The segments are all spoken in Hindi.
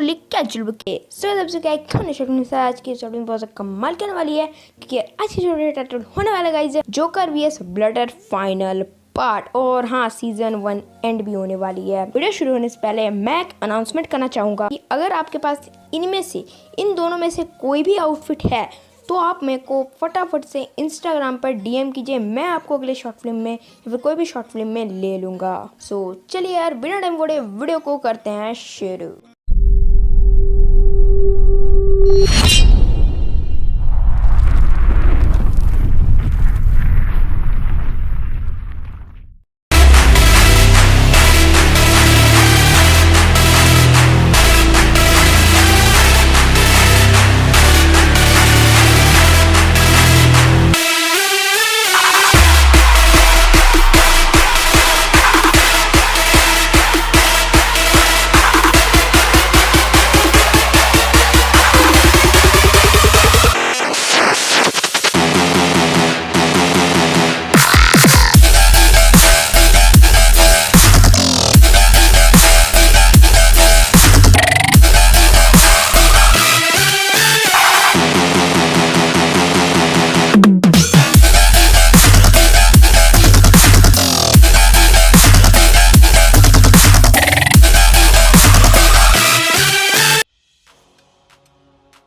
क्या जुल्म के सबसे क्या होने शक्ल से आज की स्टोरी बहुत कमाल करने वाली है क्योंकि आज की स्टोरी टाइटल होने वाला गाइस है जोकर वीएस ब्लडर फाइनल पार्ट। और हाँ, सीजन 1 एंड भी होने वाली है। वीडियो शुरू होने से पहले मैं एक अनाउंसमेंट करना चाहूंगा कि अगर आपके पास इनमें से इन दोनों में से कोई भी आउटफिट है तो आप मेरे को फटाफट से इंस्टाग्राम पर डीएम कीजिए। मैं आपको अगले शॉर्ट फिल्म में या फिर कोई भी शॉर्ट फिल्म में ले लूंगा। सो चलिए यार, बिना टाइम वेस्ट वीडियो को करते हैं शुरू।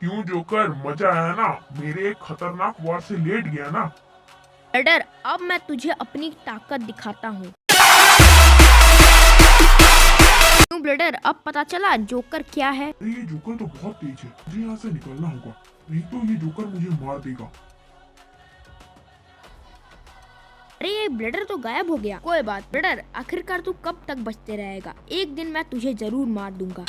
क्यों जोकर, मजा आया ना? मेरे एक खतरनाक वार से लेट गया ना? ब्लडर, अब मैं तुझे अपनी ताकत दिखाता हूँ। क्यों ब्लडर, अब पता चला जोकर क्या है? अरे ये जोकर तो बहुत तेज है, मुझे यहाँ से निकलना होगा, नहीं तो ये जोकर मुझे मार देगा। अरे ये ब्लडर तो गायब हो गया। कोई बात ब्लडर, आखिरकार तू कब तक बचते रहेगा? एक दिन मैं तुझे जरूर मार दूंगा।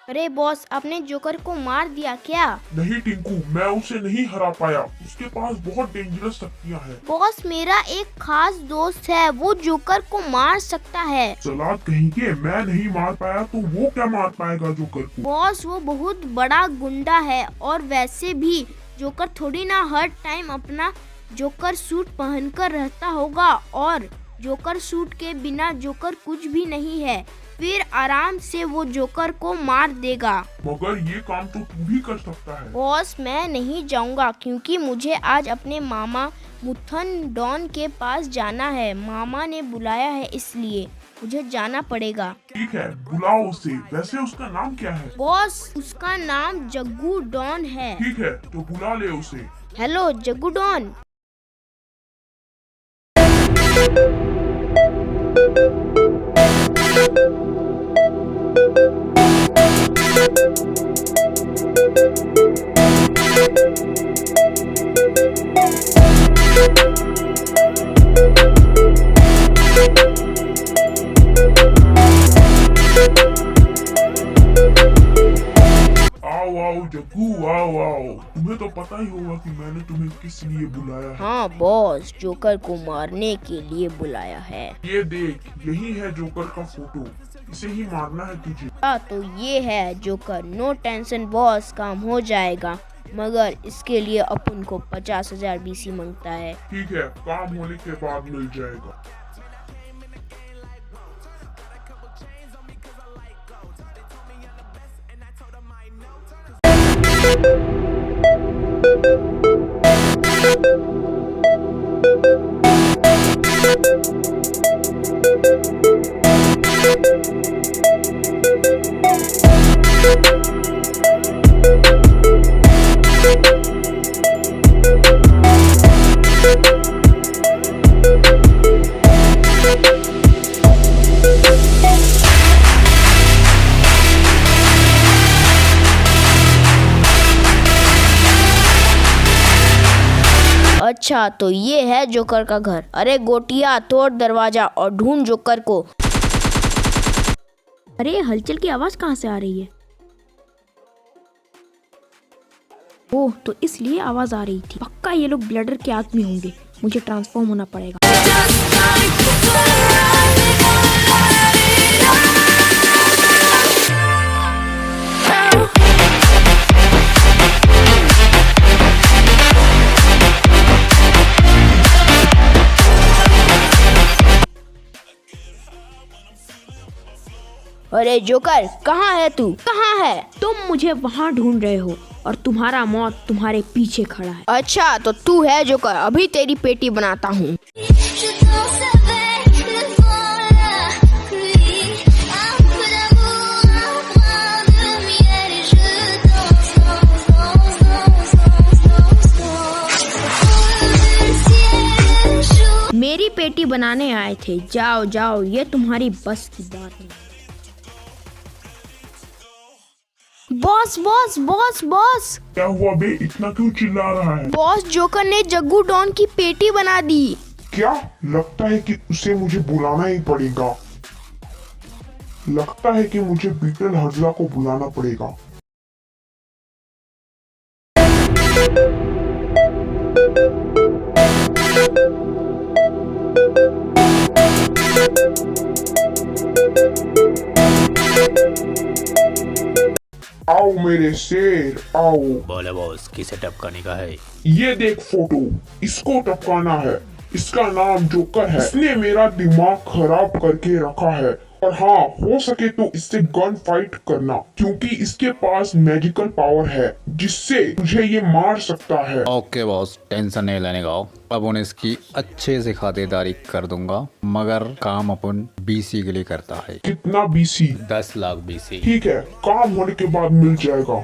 अरे बॉस, आपने जोकर को मार दिया क्या? नहीं टिंकू, मैं उसे नहीं हरा पाया, उसके पास बहुत डेंजरस शक्तियाँ हैं। बॉस, मेरा एक खास दोस्त है, वो जोकर को मार सकता है। चालाक कहीं के, मैं नहीं मार पाया तो वो क्या मार पाएगा जोकर को? बॉस, वो बहुत बड़ा गुंडा है और वैसे भी जोकर थोड़ी ना हर टाइम अपना जोकर सूट पहनकर रहता होगा, और जोकर सूट के बिना जोकर कुछ भी नहीं है। फिर आराम से वो जोकर को मार देगा। मगर ये काम तो तू भी कर सकता है। बॉस, मैं नहीं जाऊंगा क्योंकि मुझे आज अपने मामा मुथन डॉन के पास जाना है। मामा ने बुलाया है, इसलिए मुझे जाना पड़ेगा। ठीक है, बुलाओ उसे। वैसे उसका नाम क्या है? बॉस, उसका नाम जग्गू डॉन है। ठीक है, तो बुला ले उसे। Hello Jaggu don. आओ आओ जग्गू, आओ आओ। तुम्हें तो पता ही होगा कि मैंने तुम्हें किस लिए बुलाया है। हाँ बॉस, जोकर को मारने के लिए बुलाया है। ये देख, यही है जोकर का फोटो, इसे ही मारना है तुझे। हाँ तो ये है जोकर। नो टेंशन बॉस, काम हो जाएगा, मगर इसके लिए अपन को 50,000 बीसी मांगता है। ठीक है, काम होने के बाद मिल जाएगा। अच्छा तो ये है जोकर का घर। अरे गोटिया, तोड़ दरवाजा और ढूंढ जोकर को। अरे हलचल की आवाज कहाँ से आ रही है? ओह, तो इसलिए आवाज आ रही थी। पक्का ये लोग ब्लडर के आदमी होंगे। मुझे ट्रांसफॉर्म होना पड़ेगा। अरे जोकर, कहाँ है तू? कहाँ है? तुम मुझे वहाँ ढूंढ रहे हो और तुम्हारा मौत तुम्हारे पीछे खड़ा है। अच्छा तो तू है जोकर, अभी तेरी पेटी बनाता हूँ। मेरी पेटी बनाने आए थे, जाओ जाओ, ये तुम्हारी बस की बात नहीं। बॉस बॉस बॉस बॉस, क्या हुआ बे, इतना क्यों चिल्ला रहा है? बॉस जोकर ने जग्गू डॉन की पेटी बना दी। क्या? लगता है कि उसे मुझे बुलाना ही पड़ेगा। लगता है कि मुझे बीटल हर्जा को बुलाना पड़ेगा। आओ मेरे शेर, आओ। बोले बॉस, किसे टपकाने का है? ये देख फोटो, इसको टपकाना है। इसका नाम जोकर है। इसने मेरा दिमाग खराब करके रखा है। और हाँ, हो सके तो इससे गन फाइट करना, क्योंकि इसके पास मैजिकल पावर है जिससे मुझे ये मार सकता है। ओके बॉस, टेंशन नहीं लेने का। अब उन्हें इसकी अच्छे से खातिरदारी कर दूंगा, मगर काम अपन बीसी के लिए करता है। कितना बीसी? 10 लाख बीसी। ठीक है, काम होने के बाद मिल जाएगा।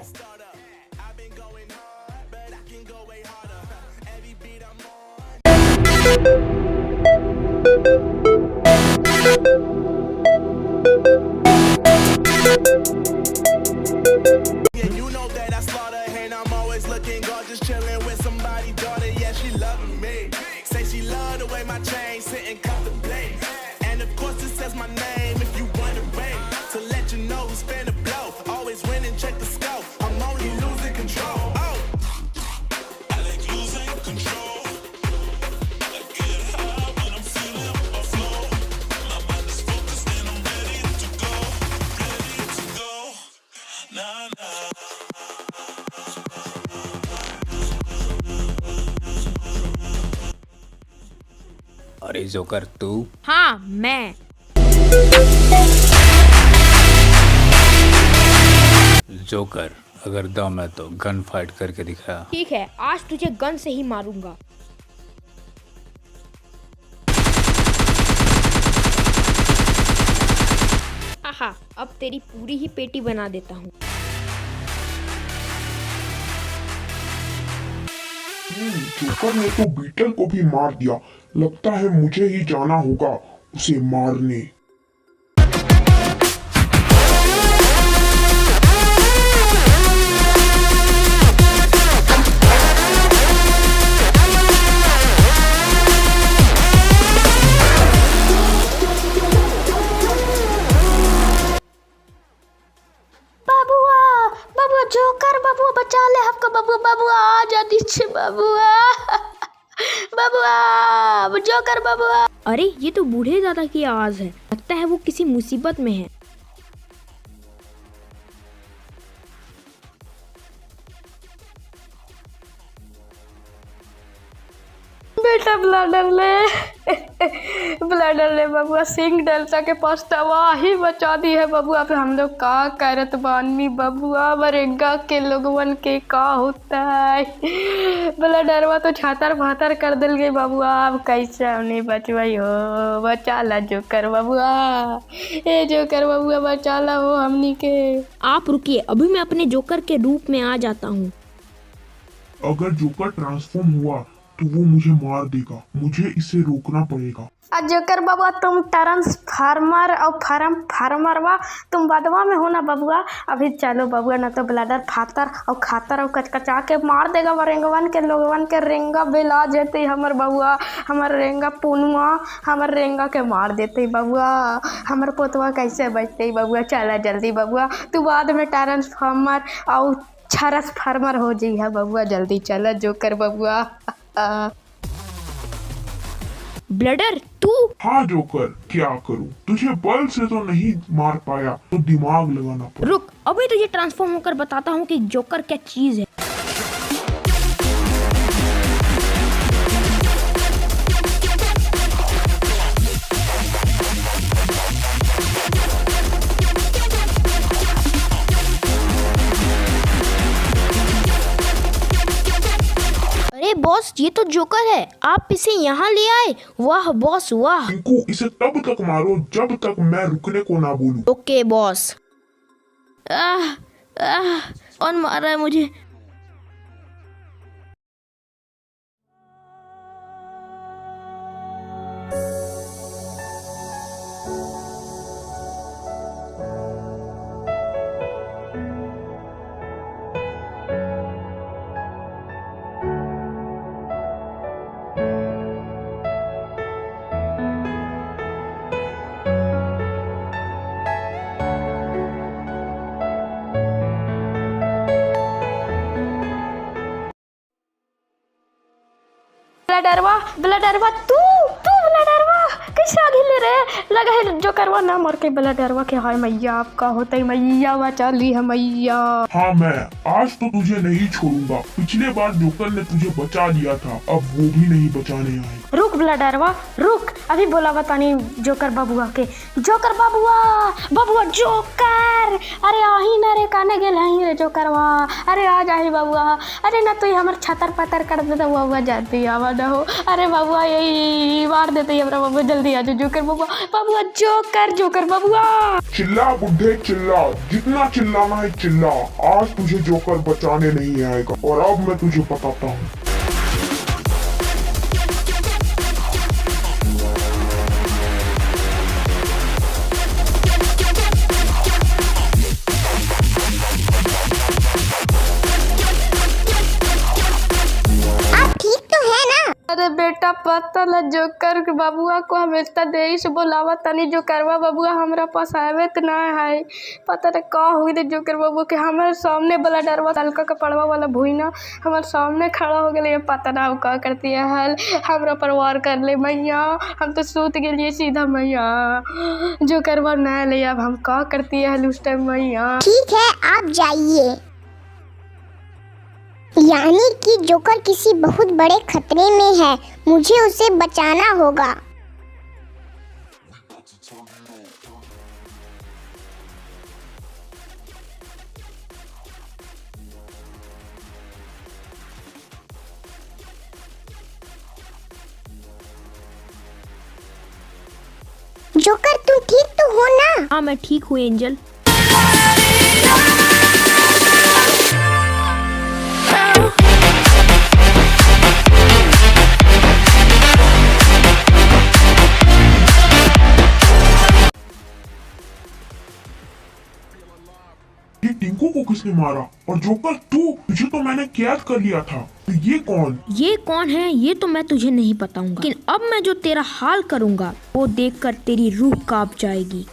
And you know that I slaughter and I'm always looking gorgeous, chilling with somebody daughter. Yeah, she loving me. Say she love the way my chain sit and cut the blade. And of course it says my name if you wondering. To let you know who's finna blow. Always win and check the scope. I'm only losing control. Oh. I like losing control. I get high when I'm feeling my flow. My mind is focused and I'm ready to go. Ready to go. Nah, nah. अरे जोकर तू? हाँ मैं। जोकर, अगर दम है तो गन फाइट करके दिखा। ठीक है, आज तुझे गन से ही मारूंगा। आहा, अब तेरी पूरी ही पेटी बना देता हूँ। जोकर ने तो बीटल को भी मार दिया। लगता है मुझे ही जाना होगा उसे मारने। बबुआ, बबुआ जोकर, बबुआ बचा ले हमको, बबुआ बबुआ आ जा दीजिए बबुआ। बबुआ जोकर बबुआ। अरे ये तो बूढ़े दादा की आवाज है, लगता है वो किसी मुसीबत में है। बेटा ब्लडर ले बबुआ, सिंह डेल्टा के पास तबाही मचा दी है बबुआ। फिर हम लोग का करत बानी बबुआ, मरेंगा के लोगवन के का होता है। ब्लडरवा तो छातर भातर कर दिल गई बबुआ, अब कैसे हमने बचवाई हो। बचा ला जोकर बबुआ, ए जोकर बबुआ बचा ला हो हमनी के। आप रुकिए, अभी मैं अपने जोकर के रूप में आ जाता हूँ। अगर जोकर ट्रांसफॉर्म हुआ तो वो मुझे मार देगा। मुझे इसे रोकना पड़ेगा। जोकर बबुआ, तुम ट्रांसफार्मर और फार्मर वा तुम बदवा में हो ना बबुआ। अभी चलो बबुआ, ना तो ब्लडर फातर और खातर और कचकचा के मार देगा रेंगवन के लोगवन के। रेंगा बेला जेते हमर बबुआ, हमर रेंगा पुनुआ हमर रेंगा के मार देते बबुआ। हमर पोतवा कैसे बचते बबुआ। चला जल्दी बबुआ, तू बाद में ट्रांसफार्मर और छरस फार्मर हो जी है बबुआ। जल्दी चला जोकर बबुआ। ब्लडर तू? हाँ जोकर, क्या करूं? तुझे बल से तो नहीं मार पाया, तो दिमाग लगाना पड़ा। रुक, अभी तुझे ट्रांसफॉर्म होकर बताता हूँ कि जोकर क्या चीज है। अरे बॉस, ये तो जोकर है, आप इसे यहाँ ले आए। वाह बॉस वाह। टिंकू, इसे तब तक मारो जब तक मैं रुकने को ना बोलूं। Okay boss. कौन मार रहा है मुझे? ब्लडरवा तू ब्लडरवा कैसे आगे ले रहे? लगा है जो करवा ना मर के ब्लडरवा के। हाय मैया, आपका होता ही मैया बचा ली है मैया। हाँ, मैं आज तो तुझे नहीं छोड़ूंगा। पिछले बार जोकर ने तुझे बचा लिया था, अब वो भी नहीं बचाने आए। रुक ब्लडरवा रुक, अभी बोला बतानी जोकर बाबुआ के। जोकर बाबुआ जोकर, अरे आही ना रे काने गेल हई रे जोकरवा। अरे आ जाही बाबुआ, अरे ना तो हमर छतर पतर कर देता बाबुआ, जाती आवा ना हो। अरे बाबुआ यही मार देते हमरा बाबुआ, जल्दी आ जाओ जोकर बाबुआ जोकर बाबुआ। चिल्ला बुढ़े चिल्ला, जितना चिल्लाना है चिल्ला। आज तुझे जोकर बचाने नहीं आएगा, और अब मैं तुझे बताता हूँ। अरे बेटा पता ल जोकर बाबुआ को हम इतना देरी से बोलावा तनी जोकरवा बाबुआ हमरा पास आवे त ना है। पता न का हुई रे जोकर बाबू के हमारे सामने ब्लडरवा हल्का कपड़वा वाला भुइना हमारे सामने खड़ा हो गए। पता ना का करती है हल हमरा पर वार कर ले मैया। हम तो सूत गए सीधा मैया। जोकरवा ना ले, अब हम का करती है हल उस टाइम मैया। ठीक है आप जाइए। यानी कि जोकर किसी बहुत बड़े खतरे में है, मुझे उसे बचाना होगा। जोकर तुम ठीक तो हो ना? हाँ मैं ठीक हूँ एंजल। ये टिंकू को किसने मारा? और जोकर तुझे तो मैंने कैद कर लिया था। तो ये कौन है ये तो मैं तुझे नहीं बताऊंगा, लेकिन अब मैं जो तेरा हाल करूंगा वो देखकर तेरी रूह कांप जाएगी।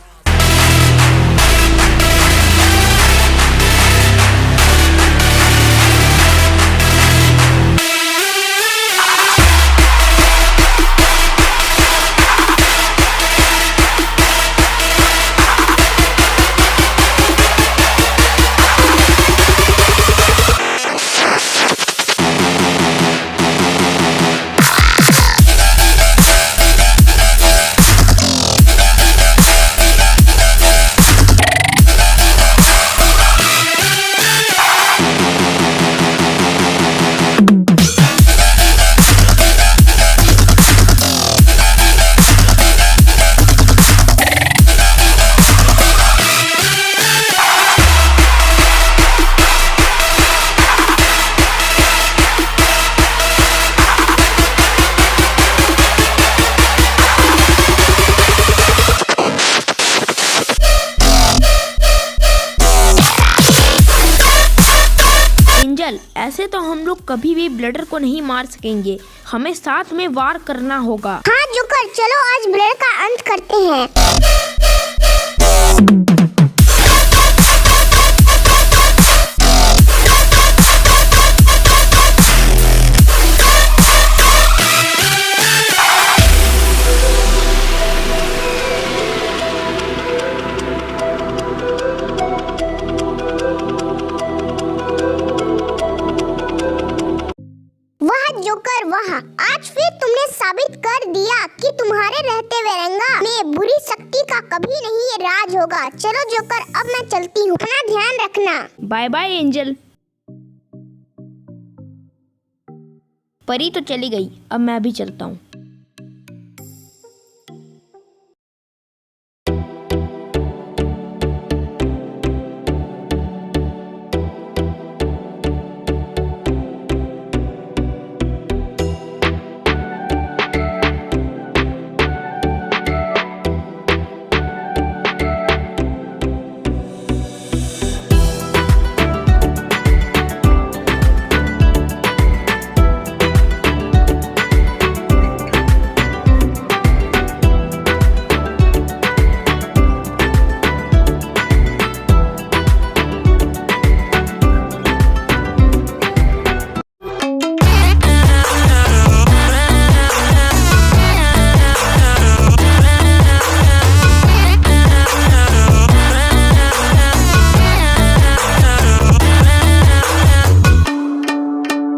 ऐसे तो हम लोग कभी भी ब्लडर को नहीं मार सकेंगे, हमें साथ में वार करना होगा। हाँ जोकर, चलो आज ब्लडर का अंत करते हैं। जोकर वाह, आज फिर तुमने साबित कर दिया कि तुम्हारे रहते वेरेंगा में बुरी शक्ति का कभी नहीं राज होगा। चलो जोकर, अब मैं चलती हूँ, अपना ध्यान रखना। Bye bye angel. परी तो चली गई, अब मैं भी चलता हूँ।